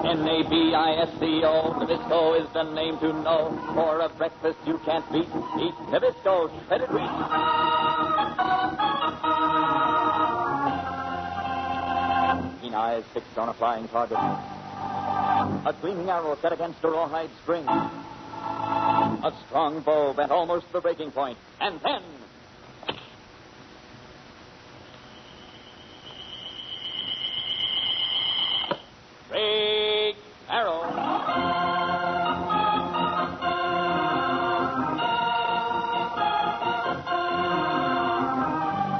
Nabisco, Nabisco is the name to know. For a breakfast you can't beat. Eat Nabisco shredded wheat. Keen eyes fixed on a flying target. A gleaming arrow set against a rawhide string. A strong bow bent almost to the breaking point. And then... Big arrow.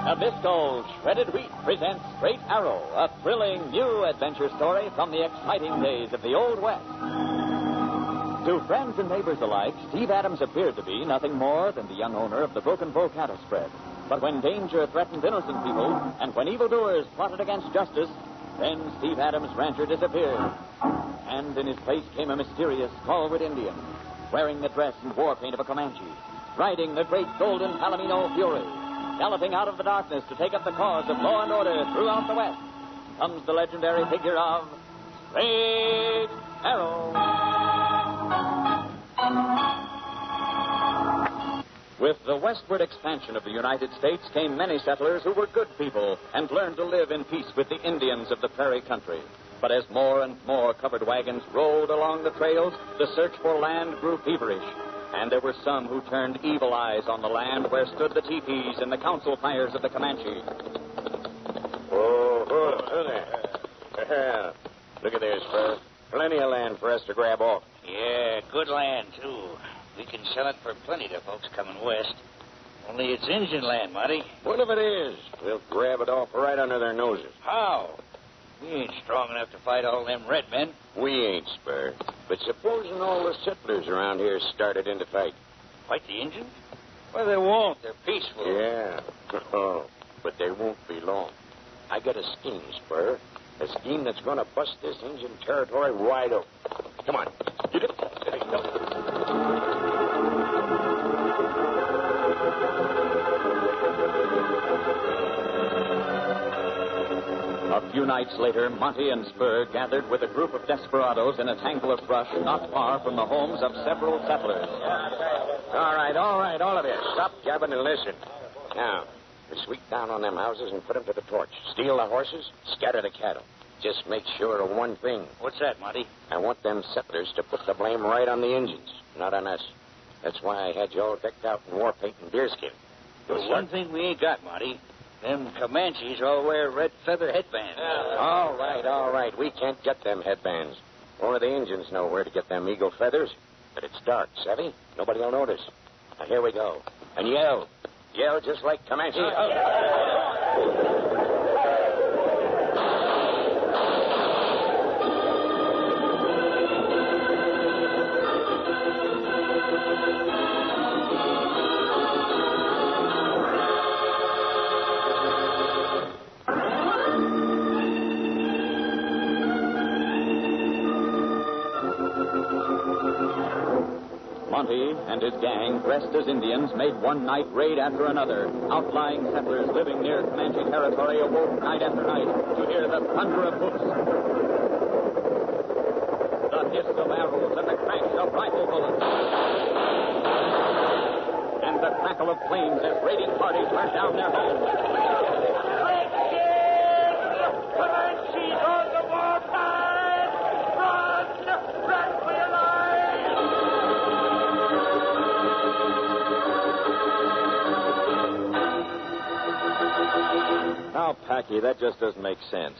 Nabisco Shredded Wheat presents Straight Arrow, a thrilling new adventure story from the exciting days of the Old West. To friends and neighbors alike, Steve Adams appeared to be nothing more than the young owner of the Broken Bow cattle spread. But when danger threatened innocent people, and when evildoers plotted against justice, then Steve Adams' rancher disappeared. And in his place came a mysterious, stalwart Indian, wearing the dress and war paint of a Comanche, riding the great golden Palomino Fury, galloping out of the darkness to take up the cause of law and order throughout the West. Comes the legendary figure of Straight Arrow. With the westward expansion of the United States came many settlers who were good people and learned to live in peace with the Indians of the prairie country. But as more and more covered wagons rolled along the trails, the search for land grew feverish. And there were some who turned evil eyes on the land where stood the teepees and the council fires of the Comanche. There. Look at this, Spur. Plenty of land for us to grab off. Yeah, good land, too. We can sell it for plenty to folks coming west. Only it's Indian land, Marty. What if it is? We'll grab it off right under their noses. How? We ain't strong enough to fight all them red men. We ain't, Spur. But supposing all the settlers around here started in to fight. Fight the Indians? Well, they won't. They're peaceful. Yeah. But they won't be long. I got a scheme, Spur. A scheme that's going to bust this Indian territory wide open. Come on. Get it. A few nights later, Monty and Spur gathered with a group of desperados in a tangle of brush not far from the homes of several settlers. All right, all of you. Stop jabbing and listen. Now, we sweep down on them houses and put them to the torch. Steal the horses, scatter the cattle. Just make sure of one thing. What's that, Monty? I want them settlers to put the blame right on the Indians, not on us. That's why I had you all decked out in war paint and deerskin. There's one thing we ain't got, Monty. Them Comanches all wear red feather headbands. All right. We can't get them headbands. Only the Indians know where to get them eagle feathers. But it's dark, savvy? Nobody will notice. Now, here we go. And yell. Yell just like Comanche. Monty and his gang, dressed as Indians, made one night raid after another. Outlying settlers living near Comanche territory awoke night after night to hear the thunder of hoofs, the hiss of arrows, and the crash of rifle bullets, and the crackle of flames as raiding parties burnt down their homes. Comanches on the warpath! Run for your lives! Now, Packy, that just doesn't make sense.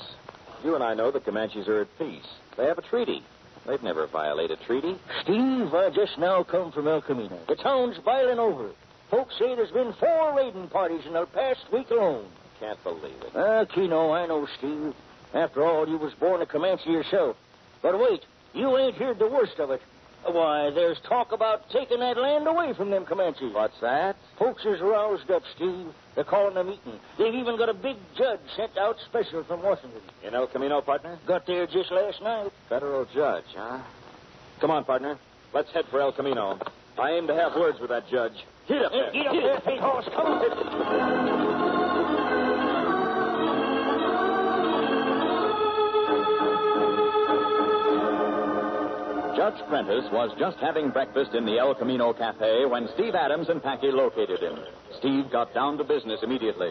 You and I know the Comanches are at peace. They have a treaty. They've never violated treaty. Steve, I just now come from El Camino. The town's boiling over. Folks say there's been 4 raiding parties in the past week alone. Can't believe it. Keno, I know, Steve. After all, you was born a Comanche yourself. But wait, you ain't heard the worst of it. Why, there's talk about taking that land away from them Comanches. What's that? Folks is roused up, Steve. They're calling a meeting. They've even got a big judge sent out special from Washington. In El Camino, partner? Got there just last night. Federal judge, huh? Come on, partner. Let's head for El Camino. I aim to have words with that judge. Get up there. Get up there, Pete Horse. Come on. Judge Prentice was just having breakfast in the El Camino Cafe when Steve Adams and Packy located him. Steve got down to business immediately.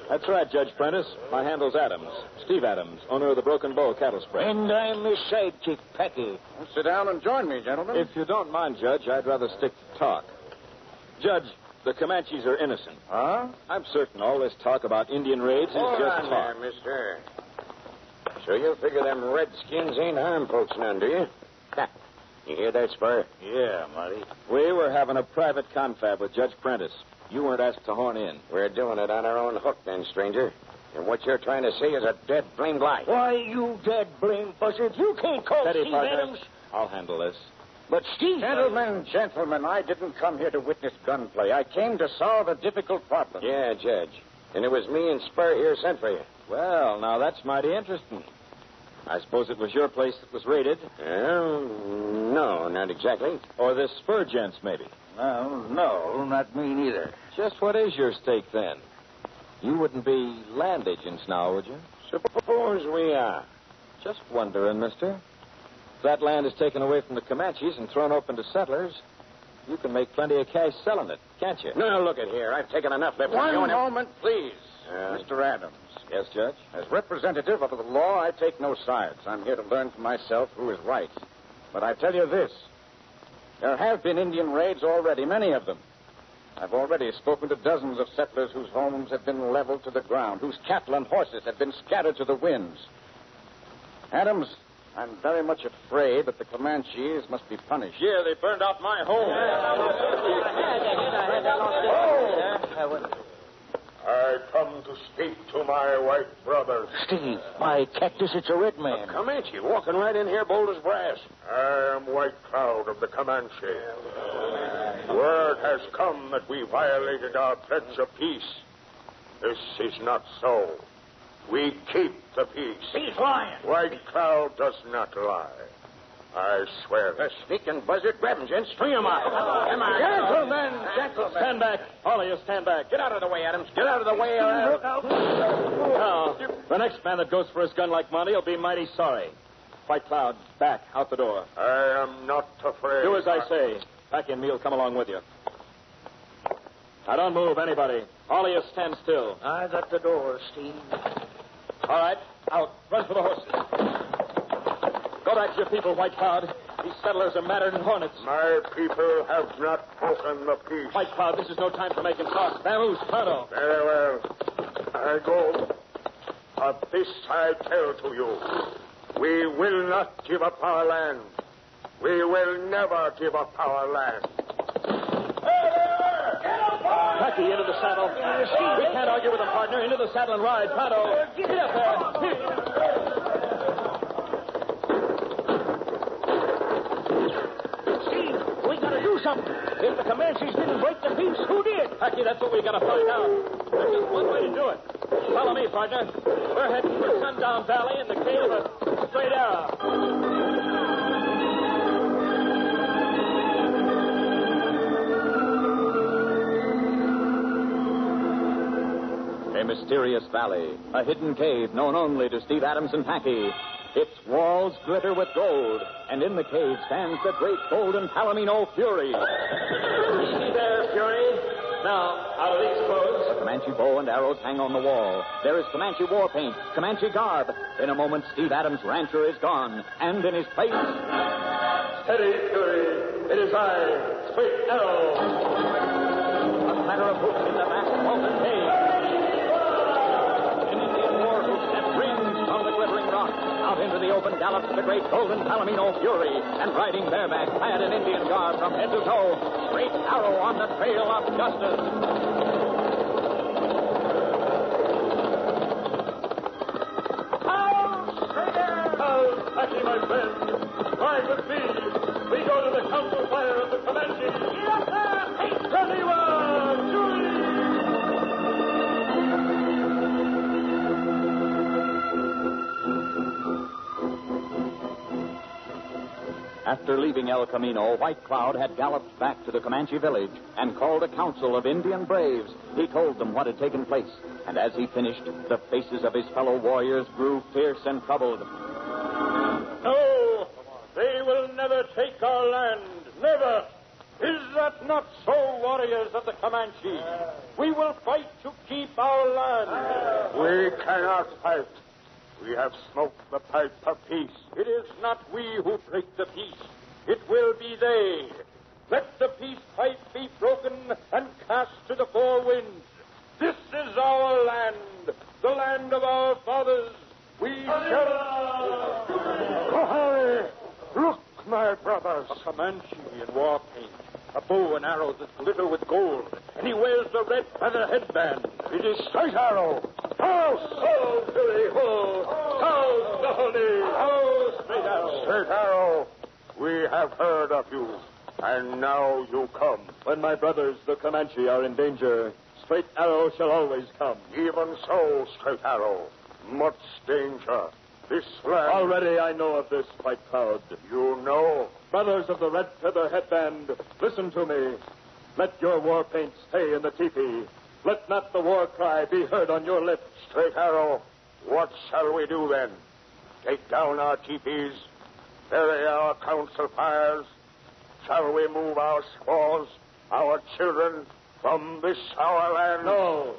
That's right, Judge Prentice. My handle's Adams. Steve Adams, owner of the Broken Bow Cattle Spring. And I'm his sidekick, Packy. Well, sit down and join me, gentlemen. If you don't mind, Judge, I'd rather stick to talk. Judge, the Comanches are innocent. Huh? I'm certain all this talk about Indian raids is Hold just on talk. there, mister. So you figure them redskins ain't harm folks none, do you? Ha. You hear that, Spur? Yeah, Marty. We were having a private confab with Judge Prentice. You weren't asked to horn in. We're doing it on our own hook then, stranger. And what you're trying to say is a dead blamed lie. Why, you dead blame buzzard. You can't call Steady, Steve partner. Adams. I'll handle this. But Steve... Gentlemen, I didn't come here to witness gunplay. I came to solve a difficult problem. Yeah, Judge. And it was me and Spur here sent for you. Well, now that's mighty interesting. I suppose it was your place that was raided. Well, no, not exactly. Or this Spur gent's, maybe. No, not me neither. Just what is your stake, then? You wouldn't be land agents now, would you? Suppose we are. Just wondering, mister. If that land is taken away from the Comanches and thrown open to settlers, you can make plenty of cash selling it, can't you? Now, look at here. I've taken enough lip. One moment, please. Mr. Adams. Yes, Judge? As representative of the law, I take no sides. I'm here to learn for myself who is right. But I tell you this. There have been Indian raids already, many of them. I've already spoken to dozens of settlers whose homes have been leveled to the ground, whose cattle and horses have been scattered to the winds. Adams, I'm very much afraid that the Comanches must be punished. Yeah, they burned out my home. I come to speak to my white brothers. Steve, my cactus, it's a red man. Comanche walking right in here, bold as brass. I am White Cloud of the Comanche. Word has come that we violated our pledge of peace. This is not so. We keep the peace. He's lying. White Cloud does not lie. I swear it. Sneaking buzzard, grab him, gents. String him up. Come on. Gentlemen. Stand back. All of you, stand back. Get out of the way, Adams. Get out of the way. Now, the next man that goes for his gun like Monty will be mighty sorry. White Cloud, back, out the door. I am not afraid. Do as I say. Packy and me will come along with you. Now, don't move, anybody. All of you stand still. I got the door, Steve. All right, out. Run for the horses. Go back to your people, White Cloud. These settlers are madder than hornets. My people have not broken the peace. White Cloud, this is no time for making talk. Vamoose, pronto. Very well. I go. But this I tell to you. We will not give up our land. We will never give up our land. Packy, into the saddle. We can't argue with him, partner. Into the saddle and ride. Pronto. Get up there. Steve, we gotta do something. If the Comanches didn't break the peace, who did? Packy, that's what we gotta find out. There's just one way to do it. Follow me, partner. We're heading for Sundown Valley in the cave of Straight Arrow. A mysterious valley, a hidden cave known only to Steve Adams and Packy. Its walls glitter with gold, and in the cave stands the great golden Palomino Fury. See there, Fury. Now, out of these clothes. A Comanche bow and arrows hang on the wall. There is Comanche war paint, Comanche garb. In a moment, Steve Adams' rancher is gone, and in his place... Steady, Fury. It is I, Straight Arrow. A clatter of hoofs in the vast vaulted cave. Out into the open gallops the great golden Palomino Fury, and riding bareback, clad in Indian garb from head to toe, Straight Arrow on the trail of justice. Packy, my friend, ride with me. We go to the council fire of the Comanches. Yes, sir. Hey, ready, one, Julie. After leaving El Camino, White Cloud had galloped back to the Comanche village and called a council of Indian braves. He told them what had taken place, and as he finished, the faces of his fellow warriors grew fierce and troubled. No, they will never take our land. Never. Is that not so, warriors of the Comanche? We will fight to keep our land. We cannot fight. We have smoked the pipe of peace. It is not we who break the peace. It will be they. Let the peace pipe be broken and cast to the four winds. This is our land, the land of our fathers. We shall... Oh, look, my brothers. A Comanche in war paint. A bow and arrows that glitter with gold. And he wears the red feather headband. It is Straight Arrow. House! Oh, Billy, ho! House, Dohoney! House, Straight Arrow! Straight Arrow, we have heard of you. And now you come. When my brothers, the Comanche, are in danger, Straight Arrow shall always come. Even so, Straight Arrow. Much danger. This land... Already I know of this, White Cloud. You know? Brothers of the red feather headband, listen to me. Let your war paint stay in the teepee. Let not the war cry be heard on your lips. Straight Arrow, what shall we do then? Take down our teepees? Bury our council fires? Shall we move our squaws, our children, from this our land? No,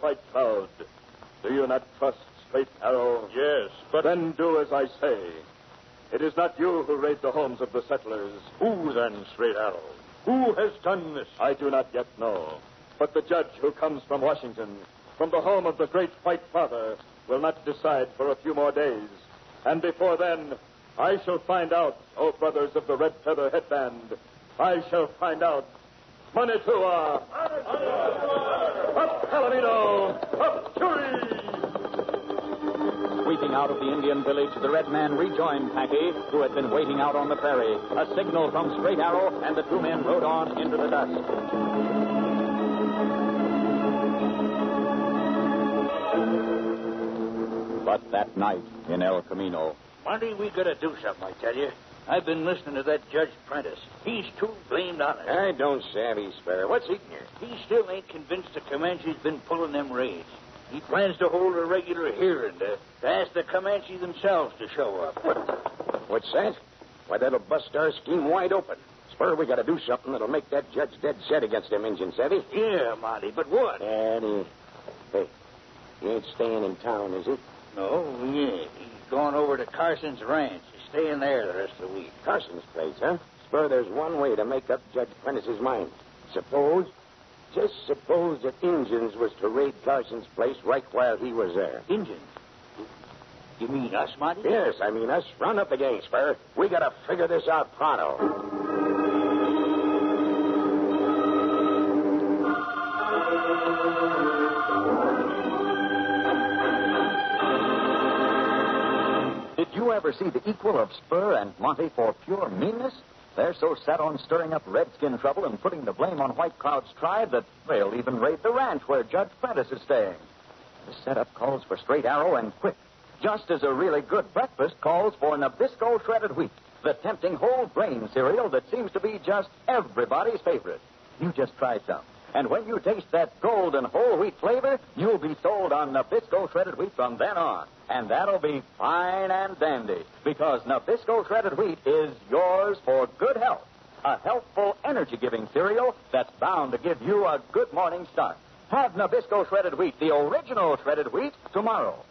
White Cloud. Do you not trust Straight Arrow? Yes, but then do as I say. It is not you who raid the homes of the settlers. Who then, Straight Arrow? Who has done this? I do not yet know. But the judge who comes from Washington, from the home of the great White Father, will not decide for a few more days. And before then, I shall find out, O brothers of the red feather headband, I shall find out. Manitua! Up Palomino! Up Fury! Sweeping out of the Indian village, the red man rejoined Packy, who had been waiting out on the prairie. A signal from Straight Arrow, and the two men rode on into the dusk. But that night in El Camino... Monty, we gotta do something, I tell you. I've been listening to that Judge Prentice. He's too blamed honest. I don't savvy, Sparrow. What's eating you? He still ain't convinced the Comanche's been pulling them raids. He plans to hold a regular hearing to ask the Comanche themselves to show up. What's that? Why, that'll bust our scheme wide open. Spur, we gotta do something that'll make that judge dead set against them Indians, savvy? Yeah, Monty, but what? Hey, he ain't staying in town, is he? No, he ain't. He's going over to Carson's ranch. He's staying there the rest of the week. Carson's place, huh? Spur, there's one way to make up Judge Prentice's mind. Just suppose that Indians was to raid Carson's place right while he was there. Indians? You mean us, Monty? Yes, I mean us. Run up the game, Spur. We gotta figure this out pronto. Did you ever see the equal of Spur and Monty for pure meanness? They're so set on stirring up redskin trouble and putting the blame on White Cloud's tribe that they'll even raid the ranch where Judge Prentice is staying. The setup calls for Straight Arrow and quick, just as a really good breakfast calls for Nabisco shredded wheat, the tempting whole grain cereal that seems to be just everybody's favorite. You just try some. And when you taste that golden whole wheat flavor, you'll be sold on Nabisco shredded wheat from then on. And that'll be fine and dandy, because Nabisco shredded wheat is yours for good health. A healthful, energy-giving cereal that's bound to give you a good morning start. Have Nabisco shredded wheat, the original shredded wheat, tomorrow.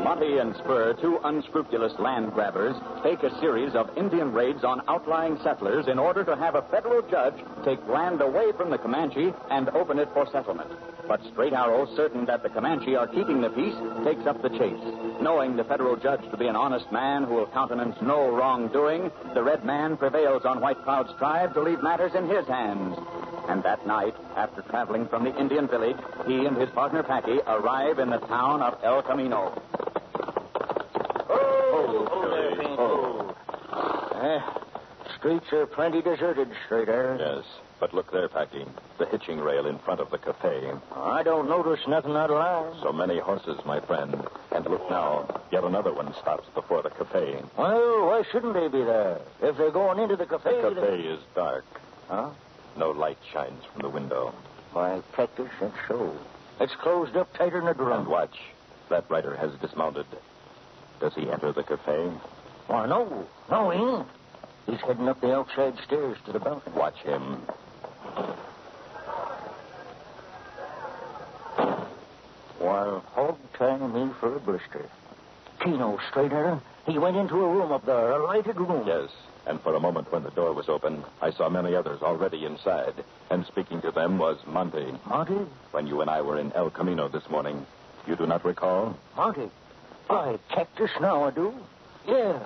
Monty and Spur, two unscrupulous land grabbers, fake a series of Indian raids on outlying settlers in order to have a federal judge take land away from the Comanche and open it for settlement. But Straight Arrow, certain that the Comanche are keeping the peace, takes up the chase. Knowing the federal judge to be an honest man who will countenance no wrongdoing, the red man prevails on White Cloud's tribe to leave matters in his hands. And that night, after traveling from the Indian village, he and his partner Packy arrive in the town of El Camino. Streets are plenty deserted, Straight Arrow. Yes, but look there, Packy. The hitching rail in front of the cafe. I don't notice nothing out of line. So many horses, my friend. And look now, yet another one stops before the cafe. Well, why shouldn't they be there? If they're going into the cafe... The cafe is dark. Huh? No light shines from the window. Why, Cactus, that's so. It's closed up tighter than a drum. And watch. That rider has dismounted. Does he enter the cafe? Why, no. No, he ain't. He's heading up the outside stairs to the balcony. Watch him. Why, hog tie me for a blister. Keno, straight at him. He went into a room up there, a lighted room. Yes, and for a moment when the door was open, I saw many others already inside. And speaking to them was Monty. Monty? When you and I were in El Camino this morning. You do not recall? Monty? Why, Cactus now, I do. Yeah.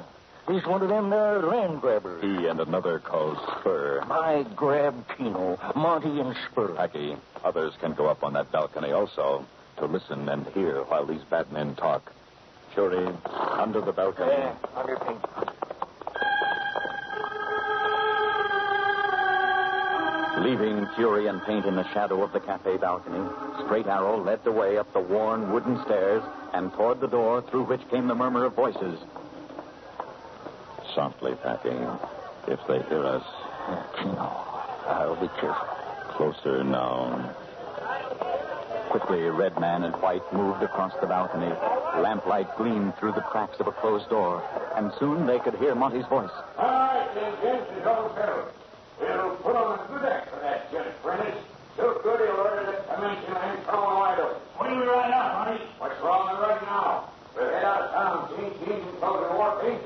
He's one of them there land grabbers. He and another called Spur. I grabbed Keno, Monty and Spur. Packy, others can go up on that balcony also to listen and hear while these bad men talk. Fury, under the balcony. Yeah, under Pink. Leaving Fury and Paint in the shadow of the cafe balcony, Straight Arrow led the way up the worn wooden stairs and toward the door through which came the murmur of voices. Softly, Packy. If they hear us. Keno, I'll be careful. Closer now. Quickly, Red Man and White moved across the balcony. Lamplight gleamed through the cracks of a closed door, and soon they could hear Monty's voice. All right, then, gents, it's all settled. We'll put on a good act for that gent, Prentice. So good he'll order that convention land thrown wide open. What are we right now, Monty? What's wrong with right now? We'll head out of town, change teams, and close the war paint.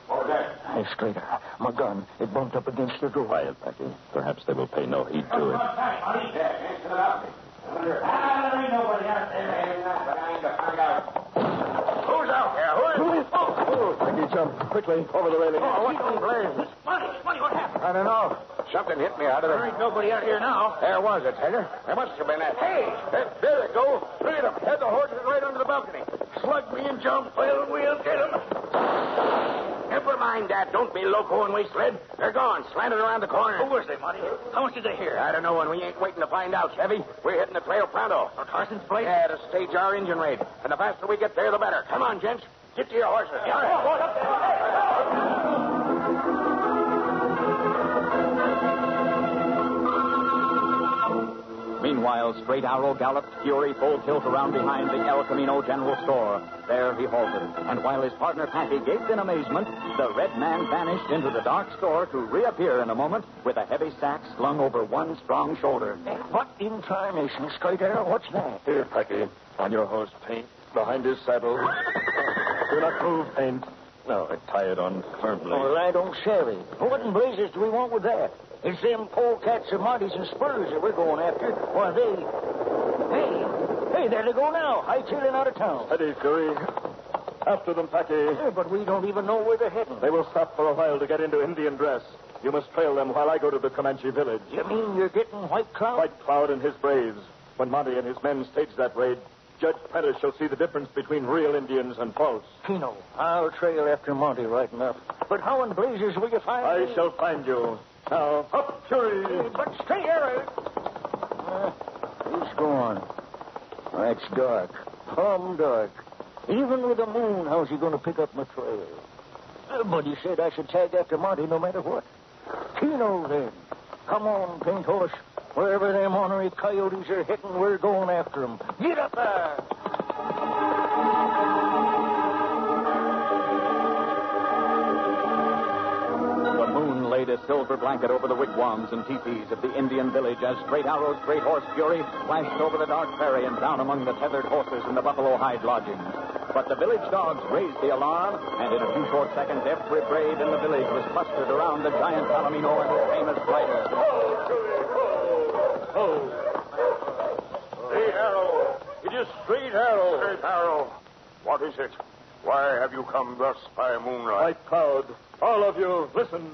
What was that? Hey, Strader, my gun, it bumped up against the door. Quiet, Packy. Perhaps they will pay no heed to it. Monty? Yeah, answer the balcony. There ain't nobody out there. But I ain't to find out. Who's out there? Who is? Packy, jump quickly over the railing. Oh, what's the blaze? Monty, what happened? I don't know. Something hit me out of There ain't nobody out here now. There was a Taylor. There must have been that. Hey! There they go. Look at them. Had the horses right under the balcony. Slug me and jump. Well, we'll get them. Never mind that. Don't be loco and waste lead. They're gone. Slanted around the corner. Who was they, Monty? How much did they hear? I don't know, and we ain't waiting to find out, Chevy. We're hitting the trail pronto. On Carson's place? Yeah, to stage our engine raid. And the faster we get there, the better. Come on, gents. Get to your horses. Meanwhile, Straight Arrow galloped Fury full tilt around behind the El Camino General Store. There he halted, and while his partner Packy gaped in amazement, the Red Man vanished into the dark store to reappear in a moment with a heavy sack slung over one strong shoulder. What in tarnation, Straight Arrow? What's that? Here, Packy, on your horse, Paint, behind his saddle. Do not move, Paint. No, tie it on firmly. Well, I don't savvy. What in blazes do we want with that? It's them polecats of Monty's and Spurs that we're going after. Why, Hey, there they go now. Hightailing out of town. Steady, Fury. After them, Packy. Yeah, but we don't even know where they're heading. They will stop for a while to get into Indian dress. You must trail them while I go to the Comanche village. You mean you're getting White Cloud? White Cloud and his braves. When Monty and his men stage that raid, Judge Prentice shall see the difference between real Indians and false. Keno, I'll trail after Monty right enough. But how in blazes will you find me? I shall find you. Now, up, Fury! But stay here. He's gone. That's dark. Plumb dark. Even with the moon, how's he going to pick up my trail? But he said I should tag after Monty no matter what. Keno, then. Come on, Paint Horse. Wherever them ornery coyotes are hitting, we're going after them. Get up there! The moon laid a silver blanket over the wigwams and teepees of the Indian village as Straight Arrow's great horse Fury flashed over the dark prairie and down among the tethered horses in the buffalo hide lodgings. But the village dogs raised the alarm, and in a few short seconds, every brave in the village was clustered around the giant Palomino and his famous rider. Straight Arrow. It is Straight Arrow. Straight Arrow. What is it? Why have you come thus by moonlight? White Cloud, all of you, listen.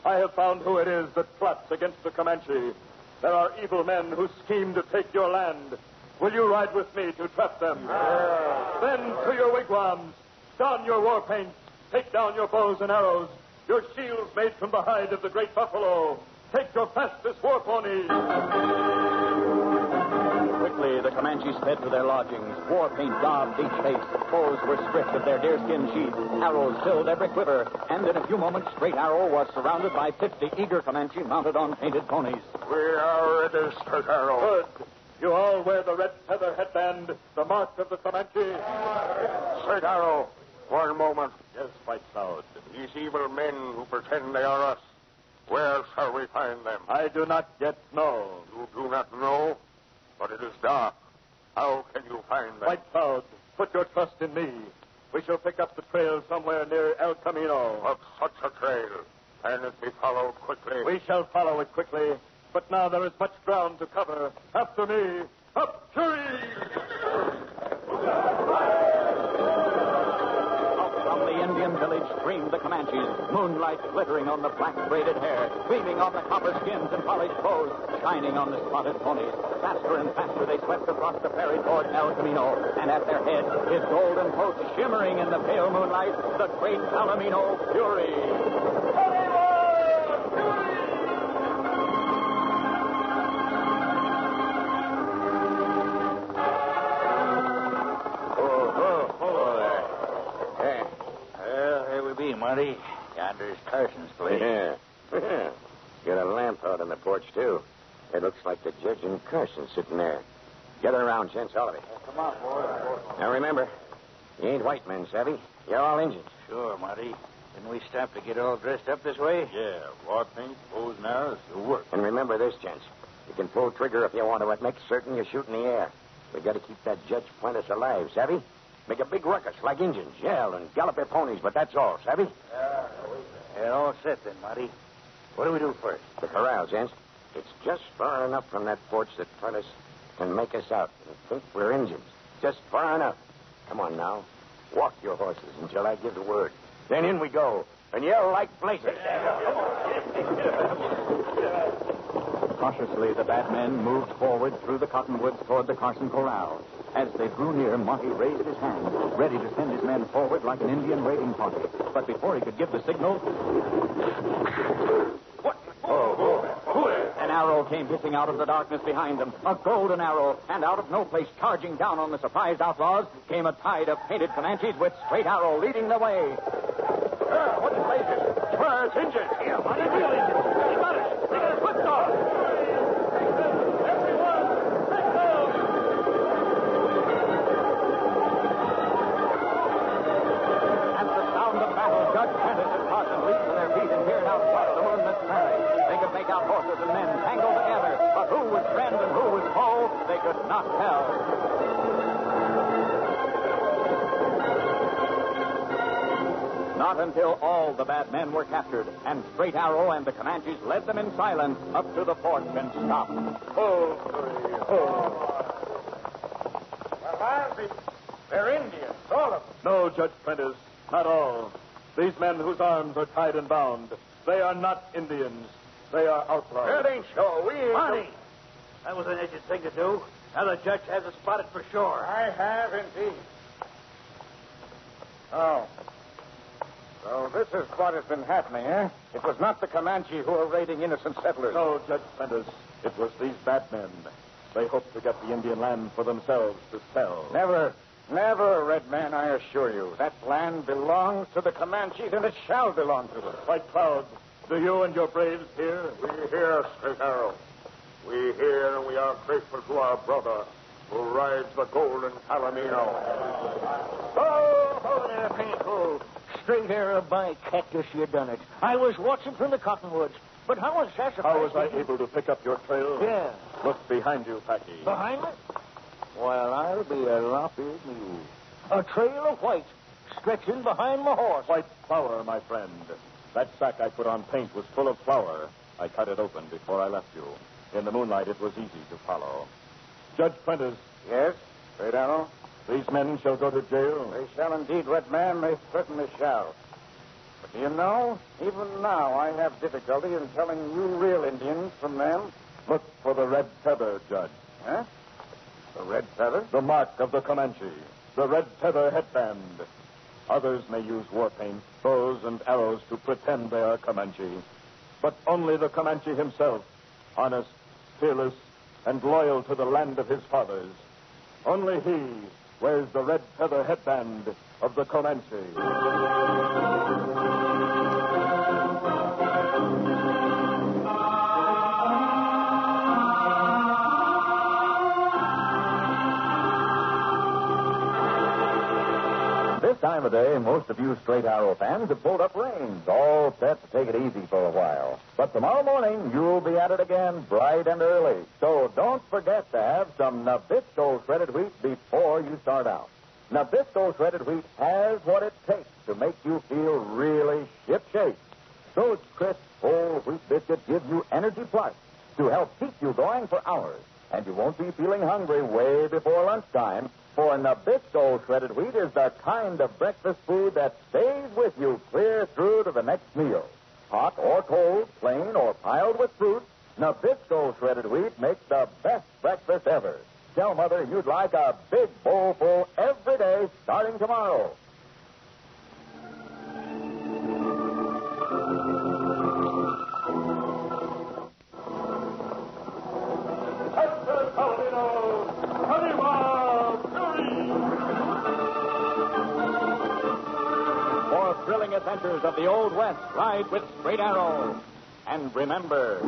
I have found who it is that plots against the Comanche. There are evil men who scheme to take your land. Will you ride with me to trap them? Then to your wigwams. Don your war paint. Take down your bows and arrows. Your shields made from the hide of the great buffalo. Take your fastest war ponies. Quickly, the Comanches sped to their lodgings. War paint daubed each face. Foes were stripped of their deerskin sheaths. Arrows filled every quiver. And in a few moments, Straight Arrow was surrounded by 50 eager Comanche mounted on painted ponies. We are ready, Straight Arrow. Good. You all wear the red feather headband, the mark of the Comanche? Straight Arrow, one moment. Yes, White Cloud. These evil men who pretend they are us, where shall we find them? I do not yet know. You do not know, but it is dark. How can you find them? White Cloud, put your trust in me. We shall pick up the trail somewhere near El Camino. Of such a trail, can it be followed quickly? We shall follow it quickly, but now there is much ground to cover. After me, up trees! From the Indian village streamed the Comanches, moonlight glittering on the black braided hair, gleaming on the copper skins and polished clothes, shining on the spotted ponies. Faster and faster they swept across the prairie toward El Camino, and at their head, his golden coat shimmering in the pale moonlight, the great Palomino Fury. Monty. Yonder's Carson's place. Yeah. Got a lamp out on the porch, too. It looks like the judge and Carson sitting there. Gather around, gents, all of you. Come on, boy. Now, remember, you ain't white men, savvy? You're all Indians. Sure, Monty. Didn't we stop to get all dressed up this way? Yeah, war paint, bows and arrows, it'll work. And remember this, gents. You can pull trigger if you want to, but make certain you shoot in the air. We got to keep that Judge Prentice alive, savvy? Make a big ruckus like Indians, yell and gallop their ponies, but that's all, savvy? Yeah, all set then, Monty. What do we do first? The corral, gents. It's just far enough from that porch that Prentice can make us out and think we're Indians. Just far enough. Come on now. Walk your horses until I give the word. Then in we go. And yell like blazes. Cautiously, the bad men moved forward through the cottonwoods toward the Carson Corral. As they drew near, Monty raised his hand, ready to send his men forward like an Indian raiding party. But before he could give the signal... What? An arrow came hissing out of the darkness behind them. A golden arrow. And out of no place, charging down on the surprised outlaws, came a tide of painted Comanches with Straight Arrow leading the way. What in blazes? Where is Indians? Here, Monty, real Indians. They got us. They got us whipped off. Judge Prentice and Carson leaped to their feet and peered out across the moonlit prairie. They could make out horses and men tangled together, but who was friend and who was foe, they could not tell. Not until all the bad men were captured, and Straight Arrow and the Comanches led them in silence up to the porch and stopped. Well, they're Indians, all of them. No, Judge Prentice, not all. These men whose arms are tied and bound, they are not Indians. They are outlaws. That ain't so. We ain't... Monty! That was an idiot thing to do. Now the judge has us spotted for sure. I have indeed. Oh. So this is what has been happening, eh? It was not the Comanche who were raiding innocent settlers. No, Judge Prentice. It was these bad men. They hoped to get the Indian land for themselves to sell. Never, never, Red Man, I assure you. That land belongs to the Comanches, and it shall belong to them. White Cloud, do you and your braves hear? We hear, Straight Arrow. We hear, and we are grateful to our brother who rides the golden Palomino. Oh, there, Pinko. Straight Arrow, by cactus, you done it. I was watching from the cottonwoods. But how was that surprised? How was I able to pick up your trail? Yeah. Look behind you, Packy. Behind me? Well, I'll be a lop-eared mule. A trail of white stretching behind my horse. White flour, my friend. That sack I put on paint was full of flour. I cut it open before I left you. In the moonlight, it was easy to follow. Judge Prentice. Yes, Straight Arrow? These men shall go to jail. They shall indeed, Red Man. They certainly shall. But do you know, even now I have difficulty in telling you real Indians from them. Look for the red feather, Judge. Huh? The red feather? The mark of the Comanche. The red feather headband. Others may use war paint, bows, and arrows to pretend they are Comanche. But only the Comanche himself, honest, fearless, and loyal to the land of his fathers. Only he wears the red feather headband of the Comanche. time of day, most of you straight arrow fans have pulled up reins, all set to take it easy for a while. But tomorrow morning, you'll be at it again bright and early. So don't forget to have some Nabisco shredded wheat before you start out. Nabisco shredded wheat has what it takes to make you feel really shipshape. Those crisp, whole wheat biscuits give you Energy Plus to help keep you going for hours. And you won't be feeling hungry way before lunchtime, for Nabisco shredded wheat is the kind of breakfast food that stays with you clear through to the next meal. Hot or cold, plain or piled with fruit, Nabisco shredded wheat makes the best breakfast ever. Tell Mother you'd like a big bowl full every day starting tomorrow. For thrilling adventures of the Old West, ride with Straight Arrow. And remember,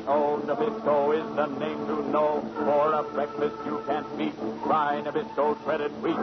Nabisco, Nabisco is the name to know. For a breakfast you can't beat, try Nabisco shredded wheat.